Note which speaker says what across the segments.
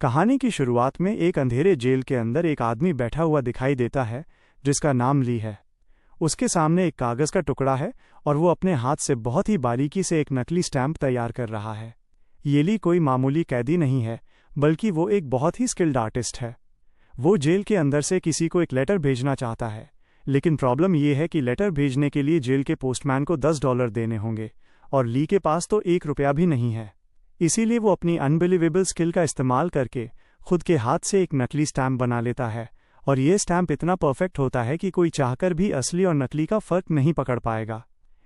Speaker 1: कहानी की शुरुआत में एक अंधेरे जेल के अंदर एक आदमी बैठा हुआ दिखाई देता है जिसका नाम ली है। उसके सामने एक कागज का टुकड़ा है और वो अपने हाथ से बहुत ही बारीकी से एक नकली स्टैंप तैयार कर रहा है। ये ली कोई मामूली कैदी नहीं है, बल्कि वो एक बहुत ही स्किल्ड आर्टिस्ट है। वो जेल के अंदर से किसी को एक लेटर भेजना चाहता है, लेकिन प्रॉब्लम ये है कि लेटर भेजने के लिए जेल के पोस्टमैन को $10 देने होंगे और ली के पास तो $1 भी नहीं है। इसीलिए वो अपनी अनबिलीवेबल स्किल का इस्तेमाल करके खुद के हाथ से एक नकली स्टैम्प बना लेता है, और ये स्टैम्प इतना परफेक्ट होता है कि कोई चाहकर भी असली और नकली का फर्क नहीं पकड़ पाएगा।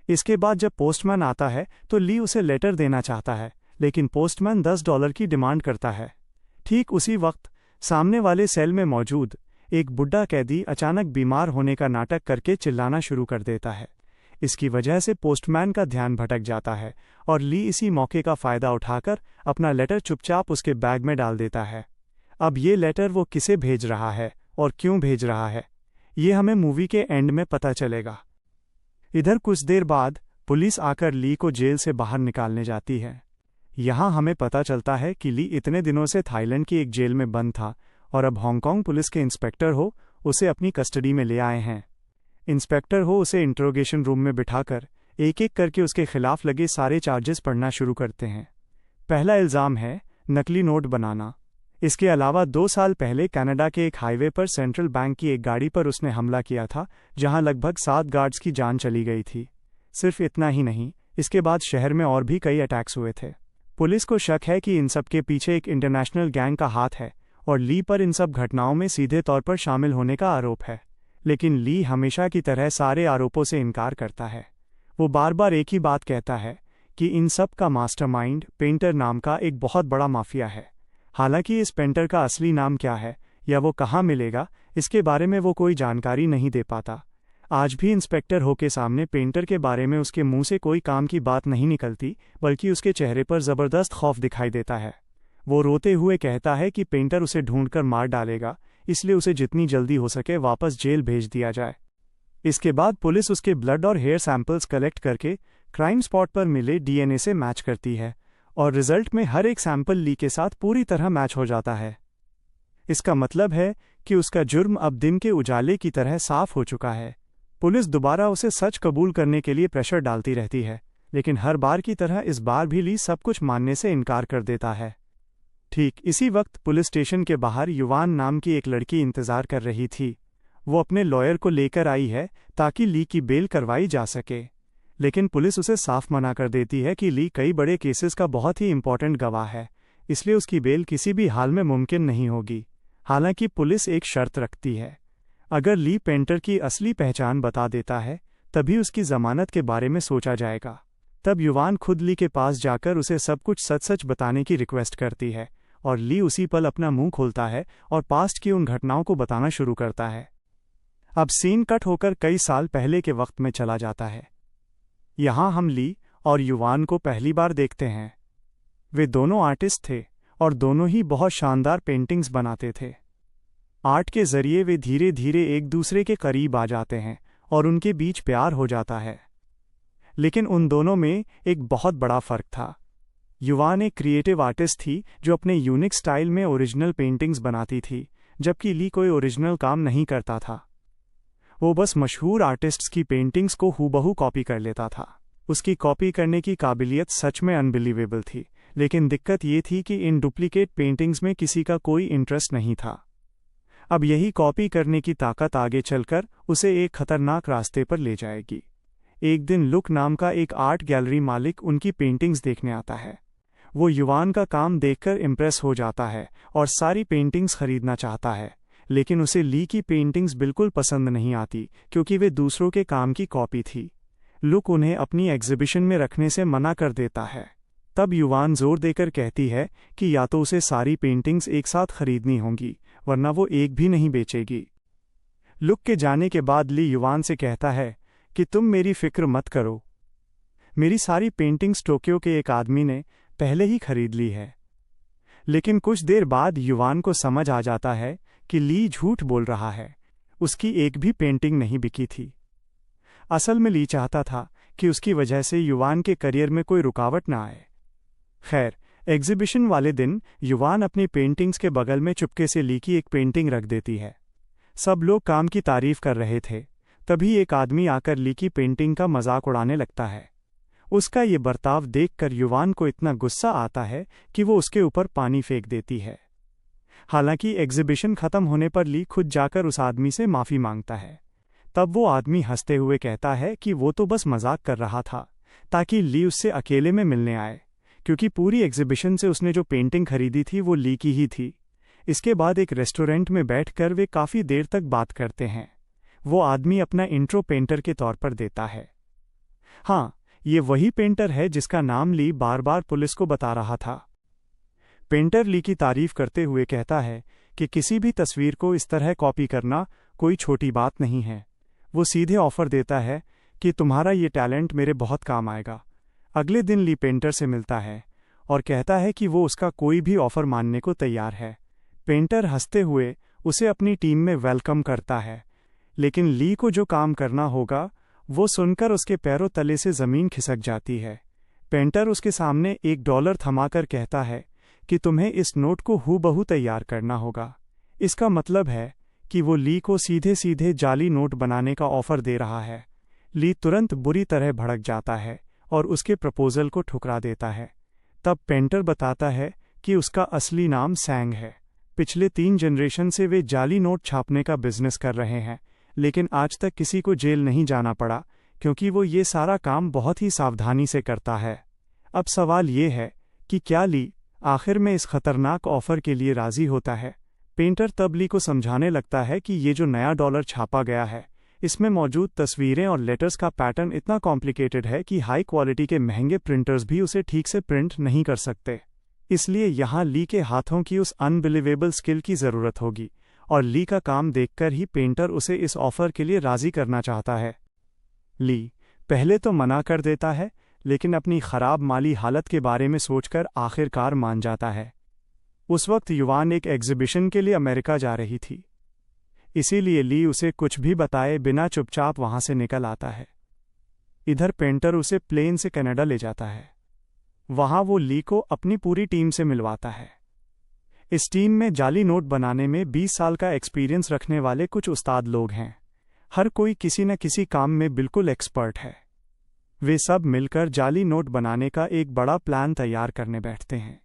Speaker 1: इसके बाद जब पोस्टमैन आता है तो ली उसे लेटर देना चाहता है, लेकिन पोस्टमैन $10 की डिमांड करता है। ठीक उसी वक्त सामने वाले सेल में मौजूद एक बुढ़ा कैदी अचानक बीमार होने का नाटक करके चिल्लाना शुरू कर देता है। इसकी वजह से पोस्टमैन का ध्यान भटक जाता है और ली इसी मौके का फ़ायदा उठाकर अपना लेटर चुपचाप उसके बैग में डाल देता है। अब ये लेटर वो किसे भेज रहा है और क्यों भेज रहा है, ये हमें मूवी के एंड में पता चलेगा। इधर कुछ देर बाद पुलिस आकर ली को जेल से बाहर निकालने जाती है। यहाँ हमें पता चलता है कि ली इतने दिनों से थाईलैंड की एक जेल में बंद था और अब हांगकांग पुलिस के इंस्पेक्टर हो उसे अपनी कस्टडी में ले आए हैं। इंस्पेक्टर हो उसे इंट्रोगेशन रूम में बिठाकर एक एक करके उसके खिलाफ लगे सारे चार्जेस पढ़ना शुरू करते हैं। पहला इल्ज़ाम है नकली नोट बनाना। इसके अलावा 2 साल पहले कनाडा के एक हाईवे पर सेंट्रल बैंक की एक गाड़ी पर उसने हमला किया था, जहां लगभग 7 गार्ड्स की जान चली गई थी। सिर्फ इतना ही नहीं, इसके बाद शहर में और भी कई अटैक्स हुए थे। पुलिस को शक है कि इन सब के पीछे एक इंटरनेशनल गैंग का हाथ है और ली पर इन सब घटनाओं में सीधे तौर पर शामिल होने का आरोप है। लेकिन ली हमेशा की तरह सारे आरोपों से इनकार करता है। वो बार बार एक ही बात कहता है कि इन सब का मास्टरमाइंड पेंटर नाम का एक बहुत बड़ा माफिया है। हालांकि इस पेंटर का असली नाम क्या है या वो कहाँ मिलेगा, इसके बारे में वो कोई जानकारी नहीं दे पाता। आज भी इंस्पेक्टर हो के सामने पेंटर के बारे में उसके मुंह से कोई काम की बात नहीं निकलती, बल्कि उसके चेहरे पर ज़बरदस्त खौफ दिखाई देता है। वो रोते हुए कहता है कि पेंटर उसे ढूंढकर मार डालेगा, इसलिए उसे जितनी जल्दी हो सके वापस जेल भेज दिया जाए। इसके बाद पुलिस उसके ब्लड और हेयर सैंपल्स कलेक्ट करके क्राइम स्पॉट पर मिले डीएनए से मैच करती है और रिजल्ट में हर एक सैंपल ली के साथ पूरी तरह मैच हो जाता है। इसका मतलब है कि उसका जुर्म अब दिन के उजाले की तरह साफ हो चुका है। पुलिस दोबारा उसे सच कबूल करने के लिए प्रेशर डालती रहती है, लेकिन हर बार की तरह इस बार भी ली सब कुछ मानने से इनकार कर देता है। ठीक इसी वक्त पुलिस स्टेशन के बाहर युवान नाम की एक लड़की इंतजार कर रही थी। वो अपने लॉयर को लेकर आई है ताकि ली की बेल करवाई जा सके, लेकिन पुलिस उसे साफ मना कर देती है कि ली कई बड़े केसेस का बहुत ही इंपॉर्टेंट गवाह है, इसलिए उसकी बेल किसी भी हाल में मुमकिन नहीं होगी। हालांकि पुलिस एक शर्त रखती है, अगर ली पेंटर की असली पहचान बता देता है तभी उसकी जमानत के बारे में सोचा जाएगा। तब युवान खुद ली के पास जाकर उसे सब कुछ सच सच बताने की रिक्वेस्ट करती है और ली उसी पल अपना मुंह खोलता है और पास्ट की उन घटनाओं को बताना शुरू करता है। अब सीन कट होकर कई साल पहले के वक्त में चला जाता है। यहाँ हम ली और युवान को पहली बार देखते हैं। वे दोनों आर्टिस्ट थे और दोनों ही बहुत शानदार पेंटिंग्स बनाते थे। आर्ट के जरिए वे धीरे धीरे एक दूसरे के करीब आ जाते हैं और उनके बीच प्यार हो जाता है। लेकिन उन दोनों में एक बहुत बड़ा फर्क था। युवान एक क्रिएटिव आर्टिस्ट थी जो अपने यूनिक स्टाइल में ओरिजिनल पेंटिंग्स बनाती थी, जबकि ली कोई ओरिजिनल काम नहीं करता था। वो बस मशहूर आर्टिस्ट्स की पेंटिंग्स को हूबहू कॉपी कर लेता था। उसकी कॉपी करने की काबिलियत सच में अनबिलीवेबल थी, लेकिन दिक्कत ये थी कि इन डुप्लीकेट पेंटिंग्स में किसी का कोई इंटरेस्ट नहीं था। अब यही कॉपी करने की ताकत आगे चलकर उसे एक खतरनाक रास्ते पर ले जाएगी। एक दिन लुक नाम का एक आर्ट गैलरी मालिक उनकी पेंटिंग्स देखने आता है। वो युवान का काम देखकर इम्प्रेस हो जाता है और सारी पेंटिंग्स खरीदना चाहता है, लेकिन उसे ली की पेंटिंग्स बिल्कुल पसंद नहीं आती क्योंकि वे दूसरों के काम की कॉपी थी। लुक उन्हें अपनी एग्जीबिशन में रखने से मना कर देता है। तब युवान जोर देकर कहती है कि या तो उसे सारी पेंटिंग्स एक साथ खरीदनी होंगी, वरना वो एक भी नहीं बेचेगी। लुक के जाने के बाद ली युवान से कहता है कि तुम मेरी फिक्र मत करो, मेरी सारी पेंटिंग्स टोक्यो के एक आदमी ने पहले ही खरीद ली है। लेकिन कुछ देर बाद युवान को समझ आ जाता है कि ली झूठ बोल रहा है, उसकी एक भी पेंटिंग नहीं बिकी थी। असल में ली चाहता था कि उसकी वजह से युवान के करियर में कोई रुकावट ना आए। खैर, एग्जीबिशन वाले दिन युवान अपनी पेंटिंग्स के बगल में चुपके से ली की एक पेंटिंग रख देती है। सब लोग काम की तारीफ कर रहे थे, तभी एक आदमी आकर ली की पेंटिंग का मजाक उड़ाने लगता है। उसका ये बर्ताव देखकर युवान को इतना गुस्सा आता है कि वो उसके ऊपर पानी फेंक देती है। हालांकि एग्जीबिशन खत्म होने पर ली खुद जाकर उस आदमी से माफी मांगता है। तब वो आदमी हंसते हुए कहता है कि वो तो बस मजाक कर रहा था, ताकि ली उससे अकेले में मिलने आए, क्योंकि पूरी एग्जीबिशन से उसने जो पेंटिंग खरीदी थी वो ली की ही थी। इसके बाद एक रेस्टोरेंट में बैठकर वे काफ़ी देर तक बात करते हैं। वो आदमी अपना इंट्रो पेंटर के तौर पर देता है। हाँ, ये वही पेंटर है जिसका नाम ली बार बार पुलिस को बता रहा था। पेंटर ली की तारीफ करते हुए कहता है कि किसी भी तस्वीर को इस तरह कॉपी करना कोई छोटी बात नहीं है। वो सीधे ऑफर देता है कि तुम्हारा ये टैलेंट मेरे बहुत काम आएगा। अगले दिन ली पेंटर से मिलता है और कहता है कि वो उसका कोई भी ऑफर मानने को तैयार है। पेंटर हंसते हुए उसे अपनी टीम में वेलकम करता है, लेकिन ली को जो काम करना होगा वो सुनकर उसके पैरों तले से ज़मीन खिसक जाती है। पेंटर उसके सामने $1 थमाकर कहता है कि तुम्हें इस नोट को हूबहू तैयार करना होगा। इसका मतलब है कि वो ली को सीधे सीधे जाली नोट बनाने का ऑफर दे रहा है। ली तुरंत बुरी तरह भड़क जाता है और उसके प्रपोजल को ठुकरा देता है। तब पेंटर बताता है कि उसका असली नाम सैंग है। पिछले 3 जनरेशन से वे जाली नोट छापने का बिजनेस कर रहे हैं, लेकिन आज तक किसी को जेल नहीं जाना पड़ा, क्योंकि वो ये सारा काम बहुत ही सावधानी से करता है। अब सवाल ये है कि क्या ली आखिर में इस खतरनाक ऑफर के लिए राजी होता है। पेंटर तब ली को समझाने लगता है कि ये जो नया डॉलर छापा गया है, इसमें मौजूद तस्वीरें और लेटर्स का पैटर्न इतना कॉम्प्लिकेटेड है कि हाई क्वालिटी के महंगे प्रिंटर्स भी उसे ठीक से प्रिंट नहीं कर सकते। इसलिए यहाँ ली के हाथों की उस अनबिलीवेबल स्किल की ज़रूरत होगी, और ली का काम देखकर ही पेंटर उसे इस ऑफर के लिए राज़ी करना चाहता है। ली पहले तो मना कर देता है, लेकिन अपनी ख़राब माली हालत के बारे में सोचकर आखिरकार मान जाता है। उस वक्त युवान एक एग्जीबिशन के लिए अमेरिका जा रही थी, इसीलिए ली उसे कुछ भी बताए बिना चुपचाप वहां से निकल आता है। इधर पेंटर उसे प्लेन से कनाडा ले जाता है। वहां वो ली को अपनी पूरी टीम से मिलवाता है। इस टीम में जाली नोट बनाने में 20 साल का एक्सपीरियंस रखने वाले कुछ उस्ताद लोग हैं। हर कोई किसी न किसी काम में बिल्कुल एक्सपर्ट है। वे सब मिलकर जाली नोट बनाने का एक बड़ा प्लान तैयार करने बैठते हैं।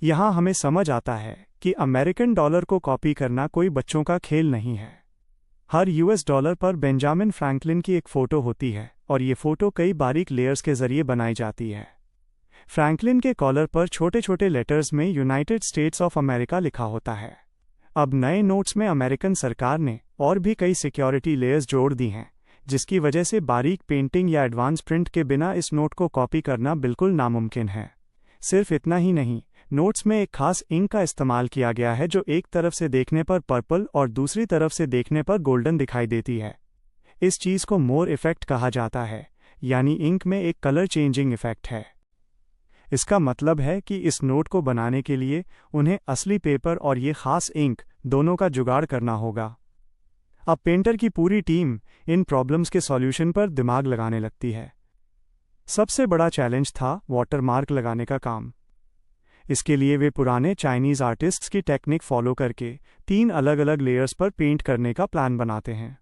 Speaker 1: यहाँ हमें समझ आता है कि अमेरिकन डॉलर को कॉपी करना कोई बच्चों का खेल नहीं है। हर US डॉलर पर बेंजामिन फ्रैंकलिन की एक फ़ोटो होती है, और ये फ़ोटो कई बारीक लेयर्स के ज़रिए बनाई जाती है। फ्रैंकलिन के कॉलर पर छोटे छोटे लेटर्स में यूनाइटेड स्टेट्स ऑफ अमेरिका लिखा होता है। अब नए नोट्स में अमेरिकन सरकार ने और भी कई सिक्योरिटी लेयर्स जोड़ दी हैं, जिसकी वजह से बारीक पेंटिंग या एडवांस प्रिंट के बिना इस नोट को कॉपी करना बिल्कुल नामुमकिन है। सिर्फ इतना ही नहीं, नोट्स में एक खास इंक का इस्तेमाल किया गया है जो एक तरफ से देखने पर पर्पल और दूसरी तरफ से देखने पर गोल्डन दिखाई देती है। इस चीज़ को मोर इफेक्ट कहा जाता है, यानी इंक में एक कलर चेंजिंग इफेक्ट है। इसका मतलब है कि इस नोट को बनाने के लिए उन्हें असली पेपर और ये खास इंक दोनों का जुगाड़ करना होगा। अब पेंटर की पूरी टीम इन प्रॉब्लम्स के सॉल्यूशन पर दिमाग लगाने लगती है। सबसे बड़ा चैलेंज था वाटरमार्क लगाने का काम। इसके लिए वे पुराने चाइनीज़ आर्टिस्ट्स की टेक्निक फॉलो करके 3 अलग अलग लेयर्स पर पेंट करने का प्लान बनाते हैं।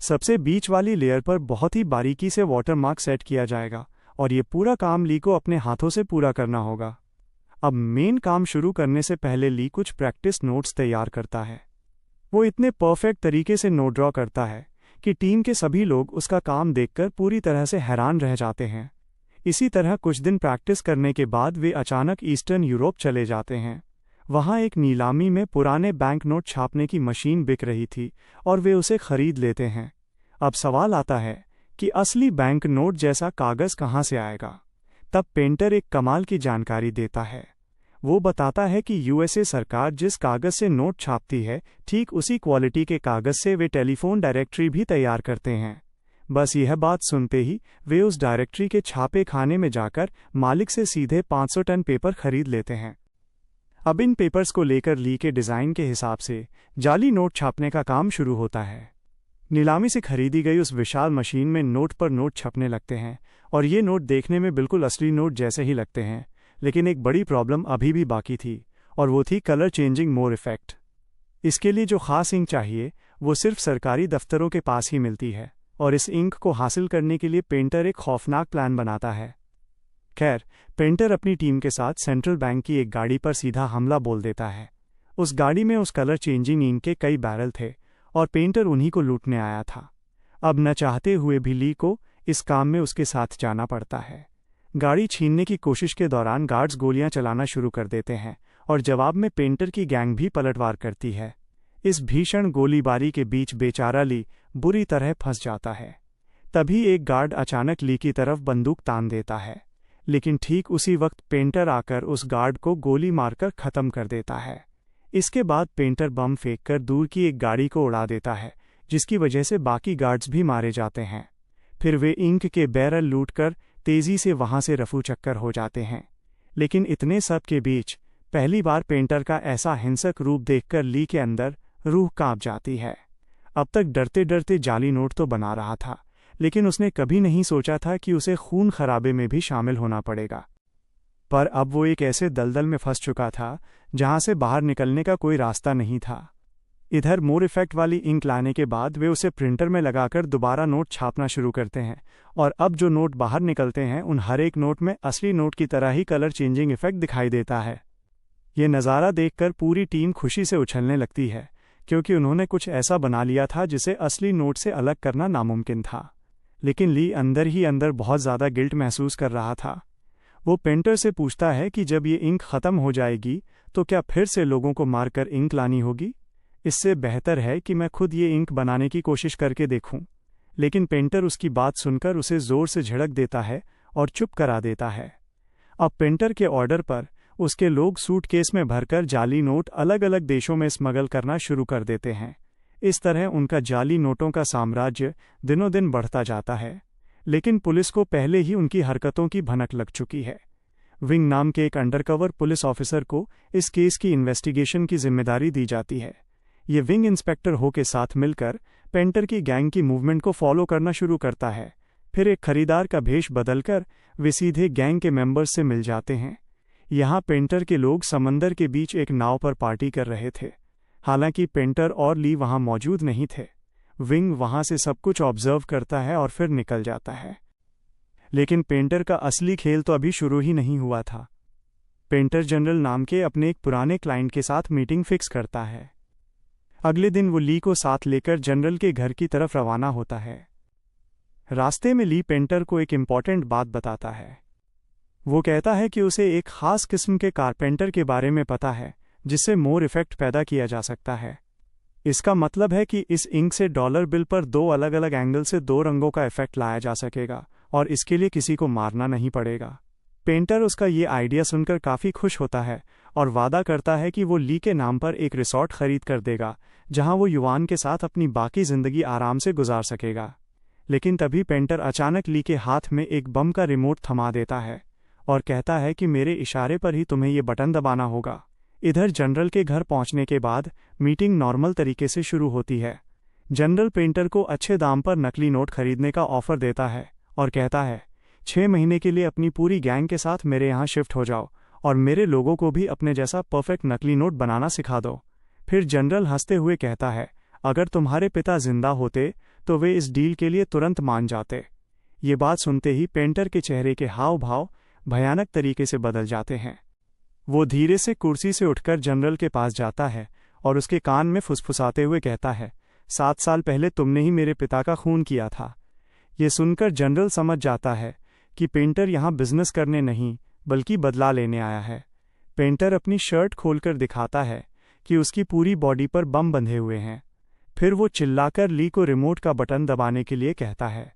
Speaker 1: सबसे बीच वाली लेयर पर बहुत ही बारीकी से वाटरमार्क सेट किया जाएगा, और ये पूरा काम ली को अपने हाथों से पूरा करना होगा। अब मेन काम शुरू करने से पहले ली कुछ प्रैक्टिस नोट्स तैयार करता है। वो इतने परफेक्ट तरीके से नोट ड्रॉ करता है कि टीम के सभी लोग उसका काम देखकर पूरी तरह से हैरान रह जाते हैं। इसी तरह कुछ दिन प्रैक्टिस करने के बाद वे अचानक ईस्टर्न यूरोप चले जाते हैं। वहाँ एक नीलामी में पुराने बैंक नोट छापने की मशीन बिक रही थी, और वे उसे खरीद लेते हैं। अब सवाल आता है कि असली बैंक नोट जैसा कागज़ कहाँ से आएगा। तब पेंटर एक कमाल की जानकारी देता है। वो बताता है कि USA सरकार जिस कागज़ से नोट छापती है, ठीक उसी क्वालिटी के कागज़ से वे टेलीफोन डायरेक्टरी भी तैयार करते हैं। बस यह बात सुनते ही वे उस डायरेक्टरी के छापे खाने में जाकर मालिक से सीधे 500 टन पेपर खरीद लेते हैं। अब इन पेपर्स को लेकर ली के डिज़ाइन के हिसाब से जाली नोट छापने का काम शुरू होता है। नीलामी से खरीदी गई उस विशाल मशीन में नोट पर नोट छपने लगते हैं, और ये नोट देखने में बिल्कुल असली नोट जैसे ही लगते हैं। लेकिन एक बड़ी प्रॉब्लम अभी भी बाकी थी, और वो थी कलर चेंजिंग मोर इफेक्ट। इसके लिए जो खास इंक चाहिए वो सिर्फ सरकारी दफ्तरों के पास ही मिलती है, और इस इंक को हासिल करने के लिए पेंटर एक खौफनाक प्लान बनाता है। खैर, पेंटर अपनी टीम के साथ सेंट्रल बैंक की एक गाड़ी पर सीधा हमला बोल देता है। उस गाड़ी में उस कलर चेंजिंग इंक के कई बैरल थे, और पेंटर उन्हीं को लूटने आया था। अब न चाहते हुए भी ली को इस काम में उसके साथ जाना पड़ता है। गाड़ी छीनने की कोशिश के दौरान गार्ड्स गोलियां चलाना शुरू कर देते हैं, और जवाब में पेंटर की गैंग भी पलटवार करती है। इस भीषण गोलीबारी के बीच बेचारा ली बुरी तरह फंस जाता है। तभी एक गार्ड अचानक ली की तरफ बंदूक तान देता है, लेकिन ठीक उसी वक्त पेंटर आकर उस गार्ड को गोली मारकर खत्म कर देता है। इसके बाद पेंटर बम फेंककर दूर की एक गाड़ी को उड़ा देता है, जिसकी वजह से बाकी गार्ड्स भी मारे जाते हैं। फिर वे इंक के बैरल लूटकर तेजी से वहां से रफू चक्कर हो जाते हैं। लेकिन इतने सब के बीच पहली बार पेंटर का ऐसा हिंसक रूप देखकर ली के अंदर रूह कांप जाती है। अब तक डरते डरते जाली नोट तो बना रहा था, लेकिन उसने कभी नहीं सोचा था कि उसे खून खराबे में भी शामिल होना पड़ेगा। पर अब वो एक ऐसे दलदल में फंस चुका था जहां से बाहर निकलने का कोई रास्ता नहीं था। इधर मोर इफेक्ट वाली इंक लाने के बाद वे उसे प्रिंटर में लगाकर दोबारा नोट छापना शुरू करते हैं, और अब जो नोट बाहर निकलते हैं उन हर एक नोट में असली नोट की तरह ही कलर चेंजिंग इफेक्ट दिखाई देता है। ये नज़ारा देखकर पूरी टीम खुशी से उछलने लगती है, क्योंकि उन्होंने कुछ ऐसा बना लिया था जिसे असली नोट से अलग करना नामुमकिन था। लेकिन ली अंदर ही अंदर बहुत ज़्यादा गिल्ट महसूस कर रहा था। वो पेंटर से पूछता है कि जब ये इंक ख़त्म हो जाएगी तो क्या फिर से लोगों को मारकर इंक लानी होगी? इससे बेहतर है कि मैं खुद ये इंक बनाने की कोशिश करके देखूं। लेकिन पेंटर उसकी बात सुनकर उसे ज़ोर से झिड़क देता है और चुप करा देता है। अब पेंटर के ऑर्डर पर उसके लोग सूटकेस में भरकर जाली नोट अलग अलग देशों में स्मगल करना शुरू कर देते हैं। इस तरह उनका जाली नोटों का साम्राज्य दिनों दिन बढ़ता जाता है। लेकिन पुलिस को पहले ही उनकी हरकतों की भनक लग चुकी है। विंग नाम के एक अंडरकवर पुलिस ऑफिसर को इस केस की इन्वेस्टिगेशन की जिम्मेदारी दी जाती है। ये विंग इंस्पेक्टर हो के साथ मिलकर पेंटर की गैंग की मूवमेंट को फॉलो करना शुरू करता है। फिर एक खरीदार का भेष बदलकर वे सीधे गैंग के मेंबर्स से मिल जाते हैं। यहाँ पेंटर के लोग समंदर के बीच एक नाव पर पार्टी कर रहे थे। हालांकि पेंटर और ली वहां मौजूद नहीं थे। विंग वहां से सब कुछ ऑब्जर्व करता है और फिर निकल जाता है। लेकिन पेंटर का असली खेल तो अभी शुरू ही नहीं हुआ था। पेंटर जनरल नाम के अपने एक पुराने क्लाइंट के साथ मीटिंग फिक्स करता है। अगले दिन वो ली को साथ लेकर जनरल के घर की तरफ रवाना होता है। रास्ते में ली पेंटर को एक इम्पॉर्टेंट बात बताता है। वो कहता है कि उसे एक खास किस्म के कारपेंटर के बारे में पता है जिससे मोर इफेक्ट पैदा किया जा सकता है। इसका मतलब है कि इस इंक से डॉलर बिल पर दो अलग अलग एंगल से दो रंगों का इफेक्ट लाया जा सकेगा, और इसके लिए किसी को मारना नहीं पड़ेगा। पेंटर उसका ये आइडिया सुनकर काफ़ी खुश होता है और वादा करता है कि वो ली के नाम पर एक रिसॉर्ट खरीद कर देगा, जहां वो युवान के साथ अपनी बाकी ज़िंदगी आराम से गुजार सकेगा। लेकिन तभी पेंटर अचानक ली के हाथ में एक बम का रिमोट थमा देता है और कहता है कि मेरे इशारे पर ही तुम्हें ये बटन दबाना होगा। इधर जनरल के घर पहुंचने के बाद मीटिंग नॉर्मल तरीके से शुरू होती है। जनरल पेंटर को अच्छे दाम पर नकली नोट खरीदने का ऑफर देता है और कहता है 6 महीने के लिए अपनी पूरी गैंग के साथ मेरे यहाँ शिफ्ट हो जाओ और मेरे लोगों को भी अपने जैसा परफेक्ट नकली नोट बनाना सिखा दो। फिर जनरल हंसते हुए कहता है अगर तुम्हारे पिता जिंदा होते तो वे इस डील के लिए तुरंत मान जाते। ये बात सुनते ही पेंटर के चेहरे के हाव भाव भयानक तरीके से बदल जाते हैं। वो धीरे से कुर्सी से उठकर जनरल के पास जाता है और उसके कान में फुसफुसाते हुए कहता है 7 साल पहले तुमने ही मेरे पिता का खून किया था। ये सुनकर जनरल समझ जाता है कि पेंटर यहाँ बिजनेस करने नहीं बल्कि बदला लेने आया है। पेंटर अपनी शर्ट खोलकर दिखाता है कि उसकी पूरी बॉडी पर बम बंधे हुए हैं। फिर वो चिल्लाकर ली को रिमोट का बटन दबाने के लिए कहता है,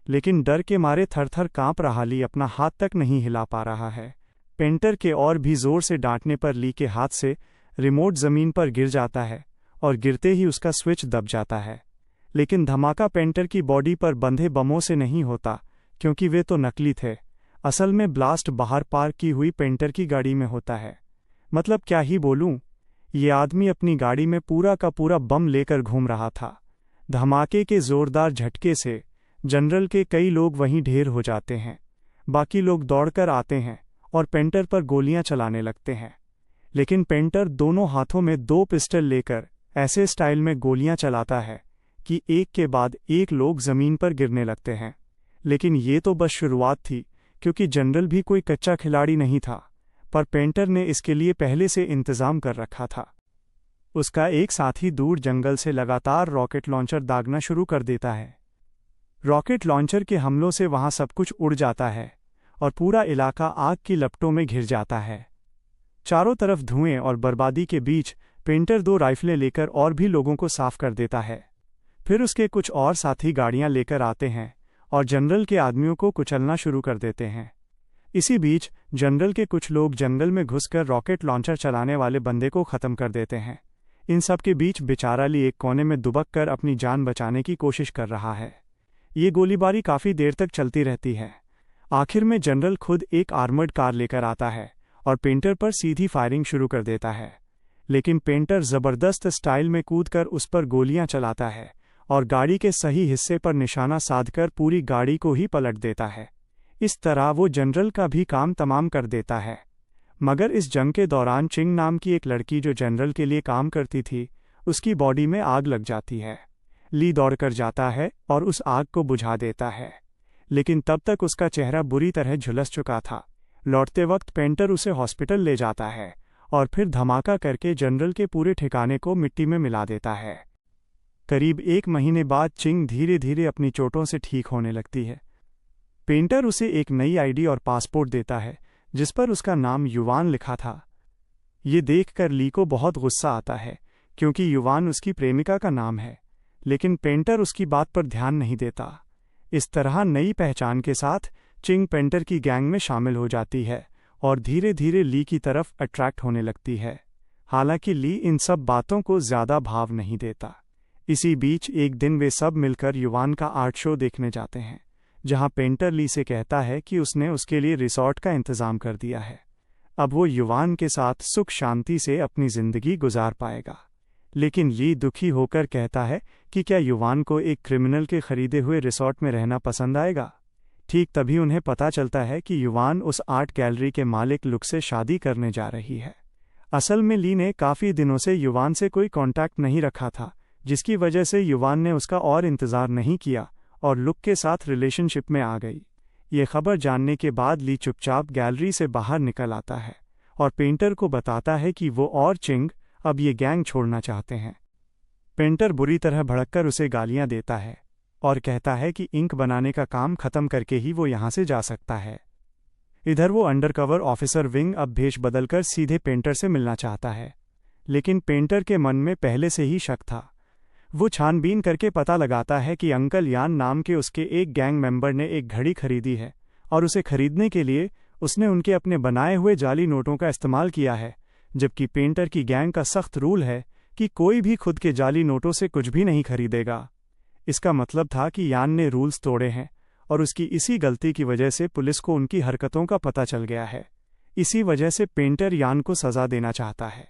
Speaker 1: लेकिन डर के मारे थर-थर कांप रहा ली अपना हाथ तक नहीं हिला पा रहा है। पेंटर के और भी जोर से डांटने पर ली के हाथ से रिमोट जमीन पर गिर जाता है और गिरते ही उसका स्विच दब जाता है। लेकिन धमाका पेंटर की बॉडी पर बंधे बमों से नहीं होता, क्योंकि वे तो नकली थे। असल में ब्लास्ट बाहर पार्क की हुई पेंटर की गाड़ी में होता है। मतलब क्या ही बोलूं, ये आदमी अपनी गाड़ी में पूरा का पूरा बम लेकर घूम रहा था। धमाके के जोरदार झटके से जनरल के कई लोग वहीं ढेर हो जाते हैं। बाकी लोग दौड़कर आते हैं और पेंटर पर गोलियां चलाने लगते हैं। लेकिन पेंटर दोनों हाथों में 2 पिस्टल लेकर ऐसे स्टाइल में गोलियां चलाता है कि एक के बाद एक लोग जमीन पर गिरने लगते हैं। लेकिन ये तो बस शुरुआत थी, क्योंकि जनरल भी कोई कच्चा खिलाड़ी नहीं था, पर पेंटर ने इसके लिए पहले से इंतजाम कर रखा था। उसका एक साथी दूर जंगल से लगातार रॉकेट लॉन्चर दागना शुरू कर देता है। रॉकेट लॉन्चर के हमलों से वहां सब कुछ उड़ जाता है और पूरा इलाका आग की लपटों में घिर जाता है। चारों तरफ धुएं और बर्बादी के बीच पेंटर 2 राइफलें लेकर और भी लोगों को साफ कर देता है। फिर उसके कुछ और साथी गाड़ियां लेकर आते हैं और जनरल के आदमियों को कुचलना शुरू कर देते हैं। इसी बीच जनरल के कुछ लोग जंगल में घुसकर रॉकेट लॉन्चर चलाने वाले बंदे को खत्म कर देते हैं। इन सब के बीच बेचारा ली एक कोने में दुबक कर अपनी जान बचाने की कोशिश कर रहा है। ये गोलीबारी काफी देर तक चलती रहती है। आखिर में जनरल खुद एक आर्मर्ड कार लेकर आता है और पेंटर पर सीधी फायरिंग शुरू कर देता है। लेकिन पेंटर जबरदस्त स्टाइल में कूदकर उस पर गोलियां चलाता है और गाड़ी के सही हिस्से पर निशाना साधकर पूरी गाड़ी को ही पलट देता है। इस तरह वो जनरल का भी काम तमाम कर देता है। मगर इस जंग के दौरान चिंग नाम की एक लड़की जो जनरल के लिए काम करती थी, उसकी बॉडी में आग लग जाती है। ली दौड़कर जाता है और उस आग को बुझा देता है, लेकिन तब तक उसका चेहरा बुरी तरह झुलस चुका था। लौटते वक्त पेंटर उसे हॉस्पिटल ले जाता है और फिर धमाका करके जनरल के पूरे ठिकाने को मिट्टी में मिला देता है। करीब 1 महीने बाद चिंग धीरे धीरे अपनी चोटों से ठीक होने लगती है। पेंटर उसे एक नई आईडी और पासपोर्ट देता है जिस पर उसका नाम युवान लिखा था। ये देखकर ली को बहुत गुस्सा आता है, क्योंकि युवान उसकी प्रेमिका का नाम है, लेकिन पेंटर उसकी बात पर ध्यान नहीं देता। इस तरह नई पहचान के साथ चिंग पेंटर की गैंग में शामिल हो जाती है और धीरे धीरे ली की तरफ अट्रैक्ट होने लगती है। हालांकि ली इन सब बातों को ज्यादा भाव नहीं देता। इसी बीच एक दिन वे सब मिलकर युवान का आर्ट शो देखने जाते हैं, जहां पेंटर ली से कहता है कि उसने उसके लिए रिसॉर्ट का इंतजाम कर दिया है। अब वो युवान के साथ सुख शांति से अपनी जिंदगी गुजार पाएगा। लेकिन ली दुखी होकर कहता है कि क्या युवान को एक क्रिमिनल के खरीदे हुए रिसॉर्ट में रहना पसंद आएगा। ठीक तभी उन्हें पता चलता है कि युवान उस आर्ट गैलरी के मालिक लुक से शादी करने जा रही है। असल में ली ने काफ़ी दिनों से युवान से कोई कांटेक्ट नहीं रखा था, जिसकी वजह से युवान ने उसका और इंतज़ार नहीं किया और लुक के साथ रिलेशनशिप में आ गई। ये खबर जानने के बाद ली चुपचाप गैलरी से बाहर निकल आता है और पेंटर को बताता है कि वो और चिंग अब ये गैंग छोड़ना चाहते हैं। पेंटर बुरी तरह भड़ककर उसे गालियां देता है और कहता है कि इंक बनाने का काम खत्म करके ही वो यहाँ से जा सकता है। इधर वो अंडरकवर ऑफिसर विंग अब भेष बदलकर सीधे पेंटर से मिलना चाहता है, लेकिन पेंटर के मन में पहले से ही शक था। वो छानबीन करके पता लगाता है कि अंकल यान नाम के उसके एक गैंग मेंबर ने एक घड़ी खरीदी है और उसे खरीदने के लिए उसने उनके अपने बनाए हुए जाली नोटों का इस्तेमाल किया है, जबकि पेंटर की गैंग का सख्त रूल है कि कोई भी खुद के जाली नोटों से कुछ भी नहीं खरीदेगा। इसका मतलब था कि यान ने रूल्स तोड़े हैं और उसकी इसी गलती की वजह से पुलिस को उनकी हरकतों का पता चल गया है। इसी वजह से पेंटर यान को सज़ा देना चाहता है।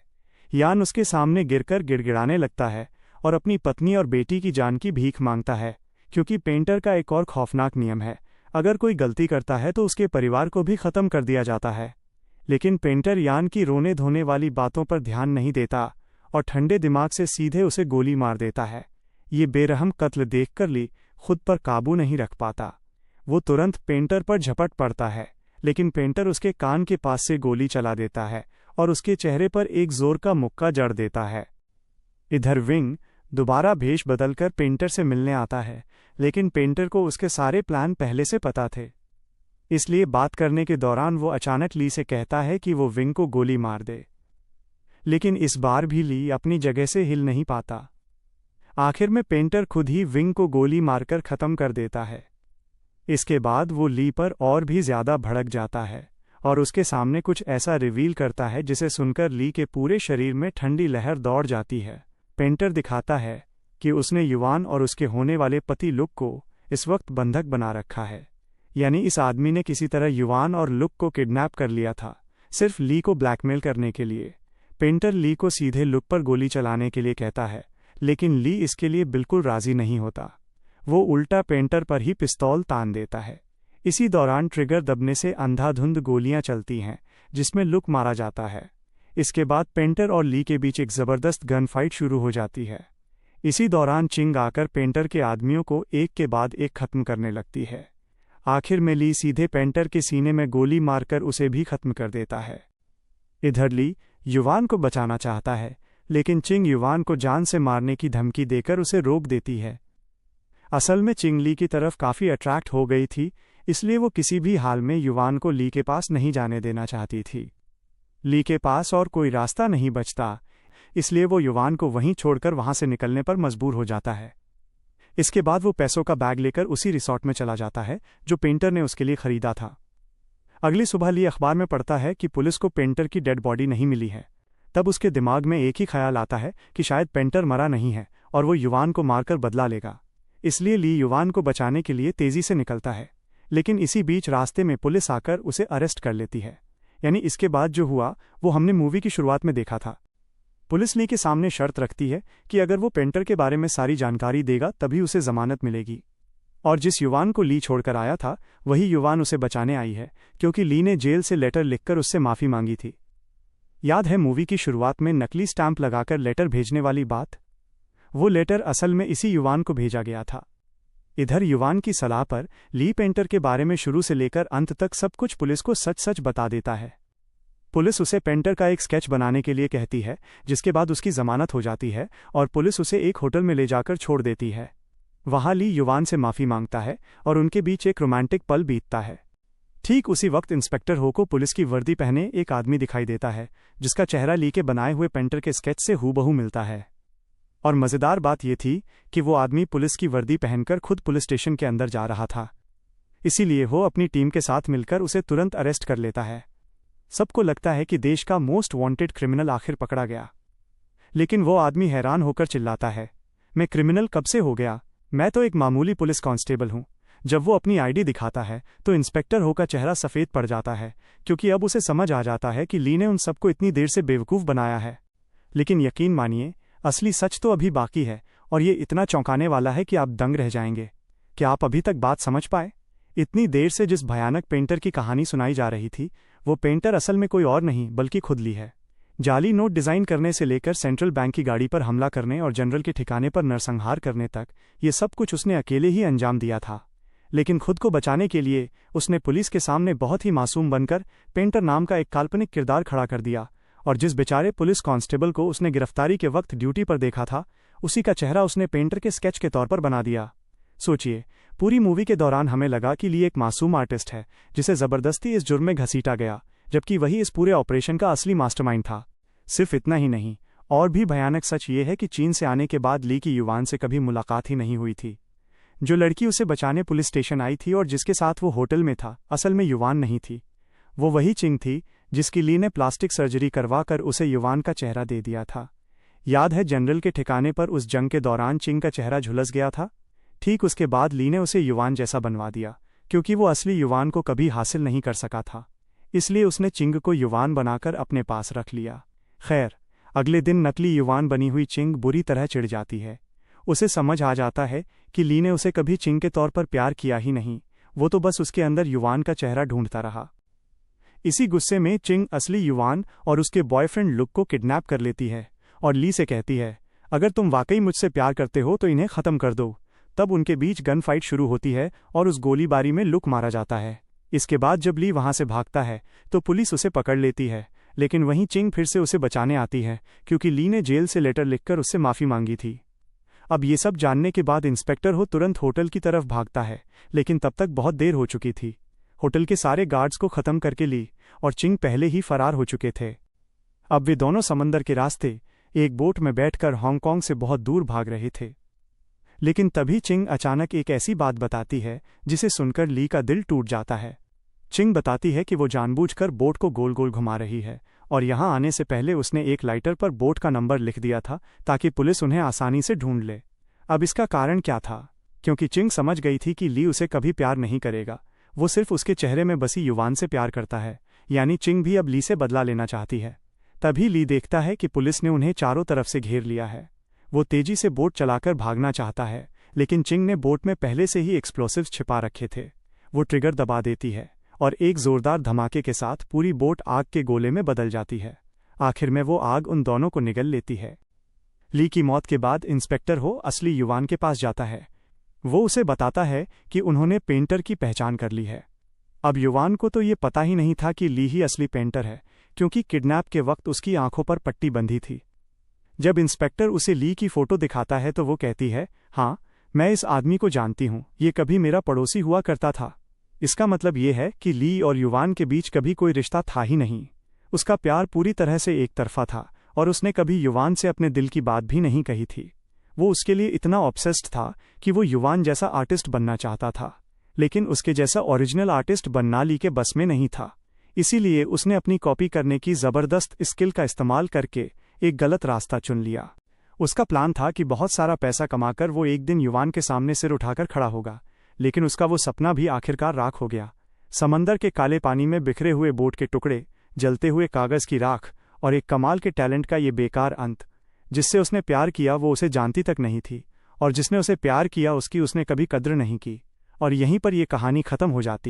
Speaker 1: यान उसके सामने गिरकर गिड़गिड़ाने लगता है और अपनी पत्नी और बेटी की जान की भीख मांगता है, क्योंकि पेंटर का एक और खौफनाक नियम है, अगर कोई गलती करता है तो उसके परिवार को भी ख़त्म कर दिया जाता है। लेकिन पेंटर यान की रोने धोने वाली बातों पर ध्यान नहीं देता और ठंडे दिमाग से सीधे उसे गोली मार देता है। ये बेरहम कत्ल देखकर ली खुद पर काबू नहीं रख पाता। वो तुरंत पेंटर पर झपट पड़ता है, लेकिन पेंटर उसके कान के पास से गोली चला देता है और उसके चेहरे पर एक जोर का मुक्का जड़ देता है। इधर विंग दोबारा भेष बदलकर पेंटर से मिलने आता है, लेकिन पेंटर को उसके सारे प्लान पहले से पता थे। इसलिए बात करने के दौरान वो अचानक ली से कहता है कि वो विंग को गोली मार दे, लेकिन इस बार भी ली अपनी जगह से हिल नहीं पाता। आखिर में पेंटर खुद ही विंग को गोली मारकर ख़त्म कर देता है। इसके बाद वो ली पर और भी ज़्यादा भड़क जाता है और उसके सामने कुछ ऐसा रिवील करता है जिसे सुनकर ली के पूरे शरीर में ठंडी लहर दौड़ जाती है। पेंटर दिखाता है कि उसने युवान और उसके होने वाले पति लुक को इस वक्त बंधक बना रखा है, यानी इस आदमी ने किसी तरह युवान और लुक को किडनैप कर लिया था, सिर्फ ली को ब्लैकमेल करने के लिए। पेंटर ली को सीधे लुक पर गोली चलाने के लिए कहता है, लेकिन ली इसके लिए बिल्कुल राजी नहीं होता। वो उल्टा पेंटर पर ही पिस्तौल तान देता है। इसी दौरान ट्रिगर दबने से अंधाधुंध गोलियां चलती हैं, जिसमें लुक मारा जाता है। इसके बाद पेंटर और ली के बीच एक ज़बरदस्त गन फाइट शुरू हो जाती है। इसी दौरान चिंग आकर पेंटर के आदमियों को एक के बाद एक खत्म करने लगती है। आखिर में ली सीधे पेंटर के सीने में गोली मारकर उसे भी खत्म कर देता है। इधर ली युवान को बचाना चाहता है, लेकिन चिंग युवान को जान से मारने की धमकी देकर उसे रोक देती है। असल में चिंग ली की तरफ काफ़ी अट्रैक्ट हो गई थी, इसलिए वो किसी भी हाल में युवान को ली के पास नहीं जाने देना चाहती थी। ली के पास और कोई रास्ता नहीं बचता, इसलिए वो युवान को वहीं छोड़कर वहां से निकलने पर मजबूर हो जाता है। इसके बाद वो पैसों का बैग लेकर उसी रिसॉर्ट में चला जाता है जो पेंटर ने उसके लिए खरीदा था। अगली सुबह ली अखबार में पढ़ता है कि पुलिस को पेंटर की डेड बॉडी नहीं मिली है। तब उसके दिमाग में एक ही ख्याल आता है कि शायद पेंटर मरा नहीं है और वो युवान को मारकर बदला लेगा। इसलिए ली युवान को बचाने के लिए तेजी से निकलता है, लेकिन इसी बीच रास्ते में पुलिस आकर उसे अरेस्ट कर लेती है। यानी इसके बाद जो हुआ वो हमने मूवी की शुरुआत में देखा था। पुलिस ली के सामने शर्त रखती है कि अगर वो पेंटर के बारे में सारी जानकारी देगा तभी उसे जमानत मिलेगी। और जिस युवान को ली छोड़कर आया था वही युवान उसे बचाने आई है, क्योंकि ली ने जेल से लेटर लिखकर उससे माफ़ी मांगी थी। याद है मूवी की शुरुआत में नकली स्टैंप लगाकर लेटर भेजने वाली बात? वो लेटर असल में इसी युवान को भेजा गया था। इधर युवान की सलाह पर ली पेंटर के बारे में शुरू से लेकर अंत तक सब कुछ पुलिस को सच सच बता देता है। पुलिस उसे पेंटर का एक स्केच बनाने के लिए कहती है, जिसके बाद उसकी जमानत हो जाती है और पुलिस उसे एक होटल में ले जाकर छोड़ देती है। वहां ली युवान से माफ़ी मांगता है और उनके बीच एक रोमांटिक पल बीतता है। ठीक उसी वक्त इंस्पेक्टर हो को पुलिस की वर्दी पहने एक आदमी दिखाई देता है, जिसका चेहरा ली के बनाए हुए पेंटर के स्केच से हूबहू मिलता है। और मज़ेदार बात यह थी कि वो आदमी पुलिस की वर्दी पहनकर खुद पुलिस स्टेशन के अंदर जा रहा था। इसीलिए वो अपनी टीम के साथ मिलकर उसे तुरंत अरेस्ट कर लेता है। सबको लगता है कि देश का मोस्ट वांटेड क्रिमिनल आखिर पकड़ा गया। लेकिन वो आदमी हैरान होकर चिल्लाता है, मैं क्रिमिनल कब से हो गया? मैं तो एक मामूली पुलिस कांस्टेबल हूं। जब वो अपनी आईडी दिखाता है तो इंस्पेक्टर हो का चेहरा सफ़ेद पड़ जाता है, क्योंकि अब उसे समझ आ जाता है कि ली ने उन सबको इतनी देर से बेवकूफ़ बनाया है। लेकिन यकीन मानिए, असली सच तो अभी बाकी है और ये इतना चौंकाने वाला है कि आप दंग रह जाएंगे। क्या आप अभी तक बात समझ पाए? इतनी देर से जिस भयानक पेंटर की कहानी सुनाई जा रही थी, वो पेंटर असल में कोई और नहीं बल्कि खुद ली है। जाली नोट डिज़ाइन करने से लेकर सेंट्रल बैंक की गाड़ी पर हमला करने और जनरल के ठिकाने पर नरसंहार करने तक ये सब कुछ उसने अकेले ही अंजाम दिया था। लेकिन खुद को बचाने के लिए उसने पुलिस के सामने बहुत ही मासूम बनकर पेंटर नाम का एक काल्पनिक किरदार खड़ा कर दिया, और जिस बेचारे पुलिस कांस्टेबल को उसने गिरफ्तारी के वक्त ड्यूटी पर देखा था, उसी का चेहरा उसने पेंटर के स्केच के तौर पर बना दिया। सोचिए, पूरी मूवी के दौरान हमें लगा कि ली एक मासूम आर्टिस्ट है जिसे ज़बरदस्ती इस जुर्म में घसीटा गया, जबकि वही इस पूरे ऑपरेशन का असली मास्टरमाइंड था। सिर्फ इतना ही नहीं, और भी भयानक सच ये है कि चीन से आने के बाद ली की युवान से कभी मुलाकात ही नहीं हुई थी। जो लड़की उसे बचाने पुलिस स्टेशन आई थी और जिसके साथ वो होटल में था, असल में युवान नहीं थी। वो वही चिंग थी जिसकी ली ने प्लास्टिक सर्जरी करवा कर उसे युवान का चेहरा दे दिया था। याद है जनरल के ठिकाने पर उस जंग के दौरान चिंग का चेहरा झुलस गया था? ठीक उसके बाद ली ने उसे युवान जैसा बनवा दिया, क्योंकि वो असली युवान को कभी हासिल नहीं कर सका था। इसलिए उसने चिंग को युवान बनाकर अपने पास रख लिया। खैर, अगले दिन नकली युवान बनी हुई चिंग बुरी तरह चिढ़ जाती है। उसे समझ आ जाता है कि ली ने उसे कभी चिंग के तौर पर प्यार किया ही नहीं, वो तो बस उसके अंदर युवान का चेहरा ढूंढता रहा। इसी गुस्से में चिंग असली युवान और उसके बॉयफ्रेंड लुक को किडनैप कर लेती है और ली से कहती है, अगर तुम वाकई मुझसे प्यार करते हो तो इन्हें ख़त्म कर दो। तब उनके बीच गन फाइट शुरू होती है और उस गोलीबारी में लुक मारा जाता है। इसके बाद जब ली वहां से भागता है तो पुलिस उसे पकड़ लेती है, लेकिन वहीं चिंग फिर से उसे बचाने आती है, क्योंकि ली ने जेल से लेटर लिखकर उससे माफ़ी मांगी थी। अब ये सब जानने के बाद इंस्पेक्टर हो तुरंत होटल की तरफ भागता है, लेकिन तब तक बहुत देर हो चुकी थी। होटल के सारे गार्ड्स को ख़त्म करके ली और चिंग पहले ही फरार हो चुके थे। अब वे दोनों समंदर के रास्ते एक बोट में बैठकर हांगकांग से बहुत दूर भाग रहे थे। लेकिन तभी चिंग अचानक एक ऐसी बात बताती है जिसे सुनकर ली का दिल टूट जाता है। चिंग बताती है कि वो जानबूझकर बोट को गोल गोल घुमा रही है और यहाँ आने से पहले उसने एक लाइटर पर बोट का नंबर लिख दिया था ताकि पुलिस उन्हें आसानी से ढूंढ ले। अब इसका कारण क्या था? क्योंकि चिंग समझ गई थी कि ली उसे कभी प्यार नहीं करेगा, वो सिर्फ उसके चेहरे में बसी युवान से प्यार करता है। यानी चिंग भी अब ली से बदला लेना चाहती है। तभी ली देखता है कि पुलिस ने उन्हें चारों तरफ से घेर लिया है। वो तेजी से बोट चलाकर भागना चाहता है, लेकिन चिंग ने बोट में पहले से ही एक्सप्लोसिव्स छिपा रखे थे। वो ट्रिगर दबा देती है और एक जोरदार धमाके के साथ पूरी बोट आग के गोले में बदल जाती है। आखिर में वो आग उन दोनों को निगल लेती है। ली की मौत के बाद इंस्पेक्टर हो असली युवान के पास जाता है। वो उसे बताता है कि उन्होंने पेंटर की पहचान कर ली है। अब युवान को तो ये पता ही नहीं था कि ली ही असली पेंटर है, क्योंकि किडनैप के वक्त उसकी आंखों पर पट्टी बंधी थी। जब इंस्पेक्टर उसे ली की फोटो दिखाता है तो वो कहती है, हाँ, मैं इस आदमी को जानती हूँ, ये कभी मेरा पड़ोसी हुआ करता था। इसका मतलब ये है कि ली और युवान के बीच कभी कोई रिश्ता था ही नहीं। उसका प्यार पूरी तरह से एक तरफा था और उसने कभी युवान से अपने दिल की बात भी नहीं कही थी। वो उसके लिए इतना ऑब्सेस्ड था कि वो युवान जैसा आर्टिस्ट बनना चाहता था, लेकिन उसके जैसा ओरिजिनल आर्टिस्ट बनना ली के बस में नहीं था। इसीलिए उसने अपनी कॉपी करने की ज़बरदस्त स्किल का इस्तेमाल करके एक गलत रास्ता चुन लिया। उसका प्लान था कि बहुत सारा पैसा कमाकर वो एक दिन युवान के सामने सिर उठाकर खड़ा होगा, लेकिन उसका वो सपना भी आखिरकार राख हो गया। समंदर के काले पानी में बिखरे हुए बोट के टुकड़े, जलते हुए कागज़ की राख और एक कमाल के टैलेंट का ये बेकार अंत। जिससे उसने प्यार किया वो उसे जानती तक नहीं थी, और जिसने उसे प्यार किया उसकी उसने कभी कद्र नहीं की। और यहीं पर यह कहानी खत्म हो जाती है।